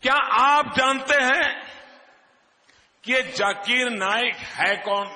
क्या आप जानते हैं कि ये जाकिर नाइक है कौन?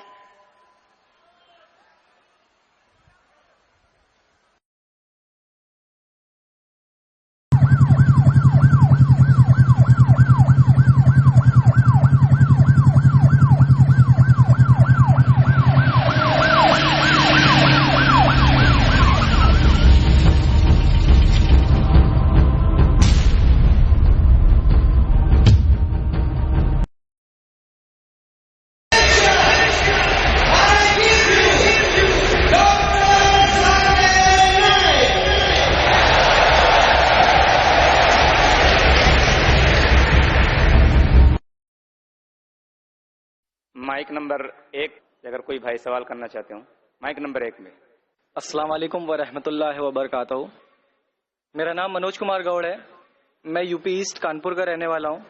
माइक नंबर 1, अगर कोई भाई सवाल करना चाहते हो, माइक नंबर 1 में। अस्सलाम वालेकुम व रहमतुल्लाहि व बरकातहू। मेरा नाम मनोज कुमार गौड़ है। मैं यूपी ईस्ट कानपुर का रहने वाला हूँ।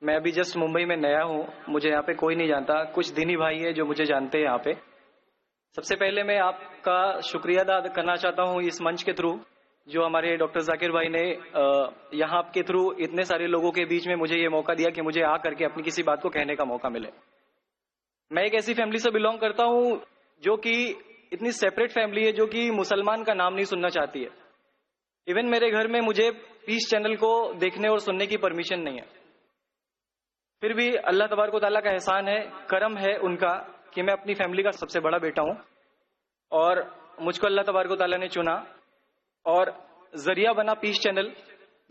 मैं अभी जस्ट मुंबई में नया हूँ। मुझे यहाँ पे कोई नहीं जानता, कुछ दीनी भाई है जो मुझे जानते हैं यहाँ पे। सबसे पहले मैं आपका शुक्रिया अदा करना चाहता हूँ इस मंच के थ्रू, जो हमारे डॉक्टर जाकिर भाई ने यहाँ के थ्रू इतने सारे लोगों के बीच में मुझे ये मौका दिया कि मुझे आ करके अपनी किसी बात को कहने का मौका मिले। मैं एक ऐसी फैमिली से बिलोंग करता हूँ जो कि इतनी सेपरेट फैमिली है, जो कि मुसलमान का नाम नहीं सुनना चाहती है। इवन मेरे घर में मुझे पीस चैनल को देखने और सुनने की परमिशन नहीं है। फिर भी अल्लाह तबारक व तआला का एहसान है, करम है उनका कि मैं अपनी फैमिली का सबसे बड़ा बेटा हूँ और मुझको अल्लाह तबारक व तआला ने चुना और जरिया बना पीस चैनल,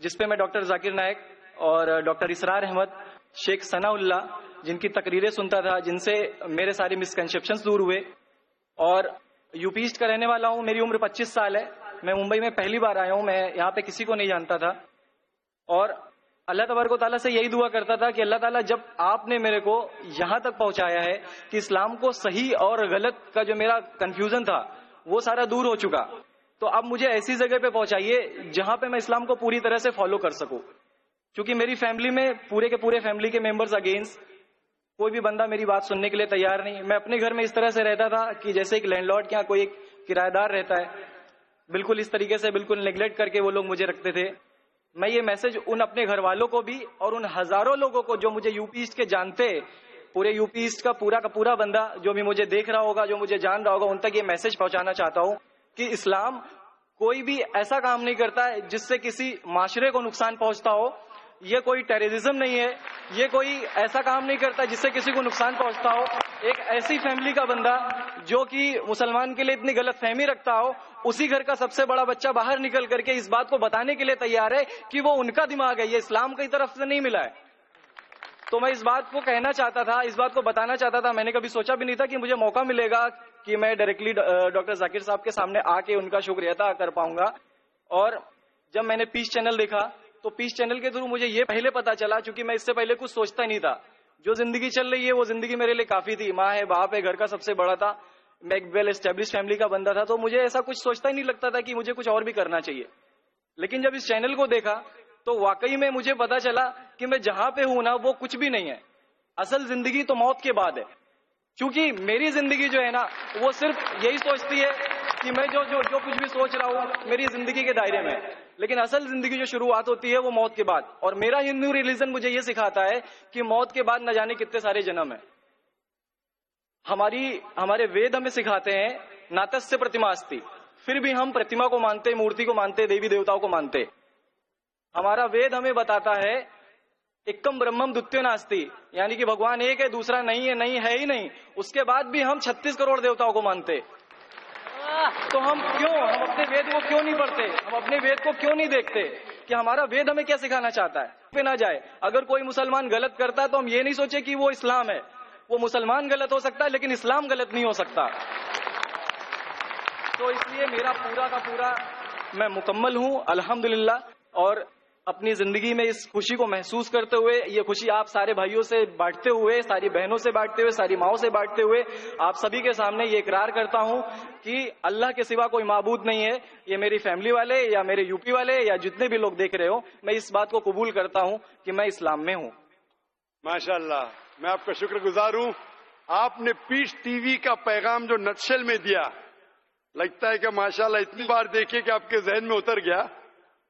जिसपे मैं डॉक्टर जाकिर नाइक और डॉक्टर इसरार अहमद, शेख सनाउल्लाह, जिनकी तकरीरें सुनता था, जिनसे मेरे सारे मिसकंसेप्शंस दूर हुए। और यूपी ईस्ट का रहने वाला हूँ। मेरी उम्र 25 साल है। मैं मुंबई में पहली बार आया हूँ। मैं यहाँ पे किसी को नहीं जानता था और अल्लाह तबारक व तआला से यही दुआ करता था कि अल्लाह ताला, जब आपने मेरे को यहाँ तक पहुंचाया है कि इस्लाम को सही और गलत का जो मेरा कंफ्यूजन था वो सारा दूर हो चुका, तो अब मुझे ऐसी जगह पे पहुंचाइए जहां पे मैं इस्लाम को पूरी तरह से फॉलो कर सकूं। क्योंकि मेरी फैमिली में पूरे के पूरे फैमिली के मेंबर्स अगेंस्ट, कोई भी बंदा मेरी बात सुनने के लिए तैयार नहीं। मैं अपने घर में इस तरह से रहता था कि जैसे एक लैंडलॉर्ड के यहाँ कोई एक किराएदार रहता है, बिल्कुल इस तरीके से, बिल्कुल नेग्लेक्ट करके वो लोग मुझे रखते थे। मैं ये मैसेज उन अपने घर वालों को भी और उन हजारों लोगों को जो मुझे यूपी ईस्ट के जानते, पूरे यूपी ईस्ट का पूरा बंदा जो भी मुझे देख रहा होगा, जो मुझे जान रहा होगा, उन तक ये मैसेज पहुंचाना चाहता हूं कि इस्लाम कोई भी ऐसा काम नहीं करता है जिससे किसी माशरे को नुकसान पहुंचता हो। ये कोई टेररिज्म नहीं है, ये कोई ऐसा काम नहीं करता जिससे किसी को नुकसान पहुंचता हो। एक ऐसी फैमिली का बंदा जो कि मुसलमान के लिए इतनी गलत फहमी रखता हो, उसी घर का सबसे बड़ा बच्चा बाहर निकल करके इस बात को बताने के लिए तैयार है कि वो उनका दिमाग है, ये इस्लाम की तरफ से नहीं मिला है। तो मैं इस बात को कहना चाहता था, इस बात को बताना चाहता था। मैंने कभी सोचा भी नहीं था कि मुझे मौका मिलेगा कि मैं डायरेक्टली डॉक्टर जाकिर साहब के सामने आके उनका शुक्रिया अदा कर पाऊंगा। और जब मैंने पीस चैनल देखा तो पीस चैनल के थ्रू मुझे ये पहले पता चला, क्योंकि मैं इससे पहले कुछ सोचता ही नहीं था। जो जिंदगी चल रही है वो जिंदगी मेरे लिए काफी थी। माँ है, बाप है, घर का सबसे बड़ा था, मैं एक वेल एस्टेब्लिश फैमिली का बंदा था, तो मुझे ऐसा कुछ सोचता ही नहीं लगता था कि मुझे कुछ और भी करना चाहिए। लेकिन जब इस चैनल को देखा तो वाकई में मुझे पता चला कि मैं जहां पे हूं ना वो कुछ भी नहीं है। असल जिंदगी तो मौत के बाद है। क्योंकि मेरी जिंदगी जो है ना वो सिर्फ यही सोचती है कि मैं जो कुछ भी सोच रहा हूँ मेरी जिंदगी के दायरे में, लेकिन असल जिंदगी जो शुरुआत होती है वो मौत के बाद। और मेरा हिंदू रिलीजन मुझे ये सिखाता है कि मौत के बाद न जाने कितने सारे जन्म है। हमारे वेद हमें सिखाते हैं नातस्य प्रतिमास्ति, फिर भी हम प्रतिमा को मानते, मूर्ति को मानते, देवी देवताओं को मानते। हमारा वेद हमें बताता है एकम ब्रह्मम द्वितीयो नास्ति, यानी कि भगवान एक है, दूसरा नहीं है, नहीं है ही नहीं। उसके बाद भी हम 36 करोड़ देवताओं को मानते। तो हम अपने वेद को क्यों नहीं पढ़ते, हम अपने वेद को क्यों नहीं देखते कि हमारा वेद हमें क्या सिखाना चाहता है। पे ना जाए, अगर कोई मुसलमान गलत करता है तो हम ये नहीं सोचे कि वो इस्लाम है। वो मुसलमान गलत हो सकता है लेकिन इस्लाम गलत नहीं हो सकता। तो इसलिए मेरा पूरा का पूरा मैं मुकम्मल हूं अल्हम्दुलिल्लाह। और अपनी जिंदगी में इस खुशी को महसूस करते हुए, ये खुशी आप सारे भाइयों से बांटते हुए, सारी बहनों से बांटते हुए, सारी माओं से बांटते हुए, आप सभी के सामने ये इकरार करता हूं कि अल्लाह के सिवा कोई माबूद नहीं है। ये मेरी फैमिली वाले या मेरे यूपी वाले या जितने भी लोग देख रहे हो, मैं इस बात को कबूल करता हूं कि मैं इस्लाम में हूं। माशाअल्लाह, मैं आपका शुक्रगुजार हूं। आपने पीस टीवी का पैगाम जो नटशेल में दिया, लगता है कि माशाअल्लाह इतनी बार देखे कि आपके जहन में उतर गया।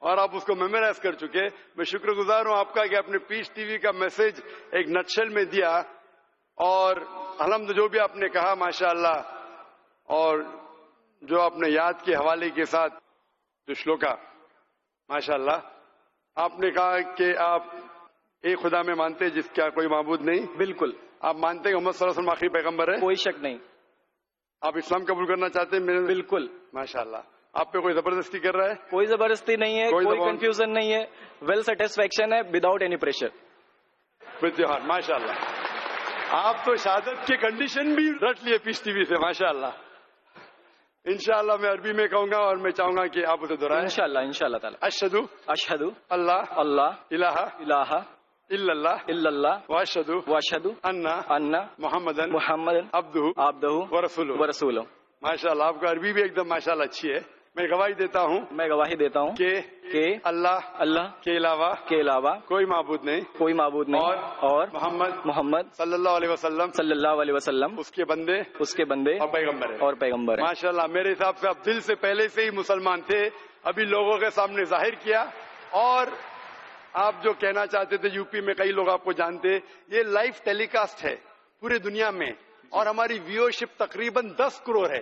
اور آپ اس کو میمورائز کر چکے. میں شکر گزار ہوں آپ کا کہ آپ نے پیس ٹی وی کا میسج ایک نٹشل میں دیا, اور الحمد جو بھی آپ نے کہا ماشاء اللہ, اور جو آپ نے یاد کے حوالے کے ساتھ جو شلوکا ماشاء اللہ آپ نے کہا کہ آپ ایک خدا میں مانتے جس کا کوئی معبود نہیں. بالکل. آپ مانتے ہیں محمد صلی اللہ علیہ وسلم آخری پیغمبر ہے؟ کوئی شک نہیں. آپ اسلام قبول کرنا چاہتے ہیں؟ بالکل. ماشاء اللہ. آپ پہ کوئی زبردستی کر رہا ہے؟ کوئی زبردستی نہیں ہے, کوئی کنفیوژن نہیں ہے, ویل سیٹسفیکشن ہے without any pressure. With your heart. ماشاء اللہ. آپ تو شہادت کے کنڈیشن بھی رٹ لیے پیس ٹی وی سے. ماشاء اللہ. انشاءاللہ میں عربی میں کہوں گا اور میں چاہوں گا کہ آپ اسے دہرائیں. انشاءاللہ تعالی. اشہد اللہ الہ الا اللہ واشہد ان محمد عبدہ ورسولہ. ماشاء اللہ. آپ کا عربی بھی ایک دم ماشاء اللہ اچھی ہے. میں گواہی دیتا ہوں کہ اللہ کے علاوہ کوئی معبود نہیں اور محمد صلی اللہ علیہ وسلم اس کے بندے اور پیغمبر ہیں. ماشاء اللہ. میرے حساب سے آپ دل سے پہلے سے ہی مسلمان تھے, ابھی لوگوں کے سامنے ظاہر کیا. اور آپ جو کہنا چاہتے تھے, یو پی میں کئی لوگ آپ کو جانتے, یہ لائیو ٹیلی کاسٹ ہے پورے دنیا میں, اور ہماری ویورشپ تقریباً 10 کروڑ ہے,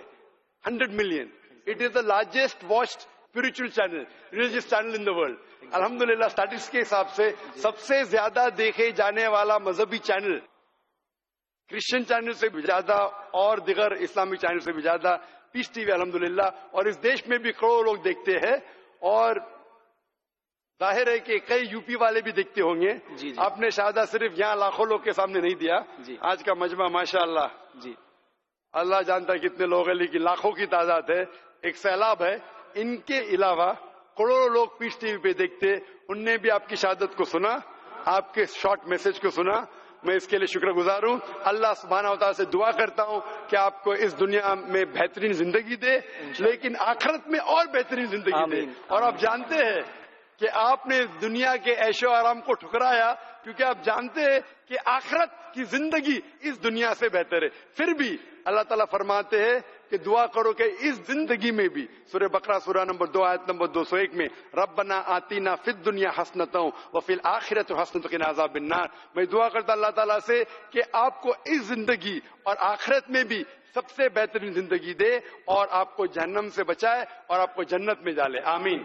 100 million. It is the largest watched spiritual channel, religious channel in the world. الحمدللہ اسٹیٹسٹکس کے حساب سے سب سے زیادہ دیکھے جانے والا مذہبی چینل, کرسچن چینل سے بھی زیادہ اور دیگر اسلامی چینل سے بھی زیادہ پیس ٹی وی الحمدللہ. اور اس دیش میں بھی کروڑوں لوگ دیکھتے ہیں, اور ظاہر ہے کہ کئی یو پی والے بھی دیکھتے ہوں گے. آپ نے شہادہ صرف یہاں لاکھوں لوگ کے سامنے نہیں دیا. آج کا مجمع ماشاء اللہ اللہ جانتا ہے کتنے لوگ ہیں, لیکن لاکھوں کی تعداد ہے, ایک سیلاب ہے. ان کے علاوہ کروڑوں لوگ پیس ٹی وی پہ دیکھتے, ان نے بھی آپ کی شہادت کو سنا, آپ کے شارٹ میسج کو سنا. میں اس کے لیے شکر گزار ہوں. اللہ سبحانہ و تعالیٰ سے دعا کرتا ہوں کہ آپ کو اس دنیا میں بہترین زندگی دے, لیکن آخرت میں اور بہترین زندگی دے. اور آپ جانتے ہیں کہ آپ نے دنیا کے عیش و آرام کو ٹھکرایا, کیونکہ آپ جانتے ہیں کہ آخرت کی زندگی اس دنیا سے بہتر ہے. پھر بھی اللہ تعالیٰ فرماتے ہیں کہ دعا کرو کہ اس زندگی میں بھی, سورہ بقرہ سورہ نمبر 2 آیت نمبر 201 میں, ربنا آتینا فی الدنیا حسنۃ وفی الآخرۃ حسنۃ وقنا عذاب النار. میں دعا کرتا اللہ تعالیٰ سے کہ آپ کو اس زندگی اور آخرت میں بھی سب سے بہترین زندگی دے, اور آپ کو جہنم سے بچائے اور آپ کو جنت میں ڈالے. آمین.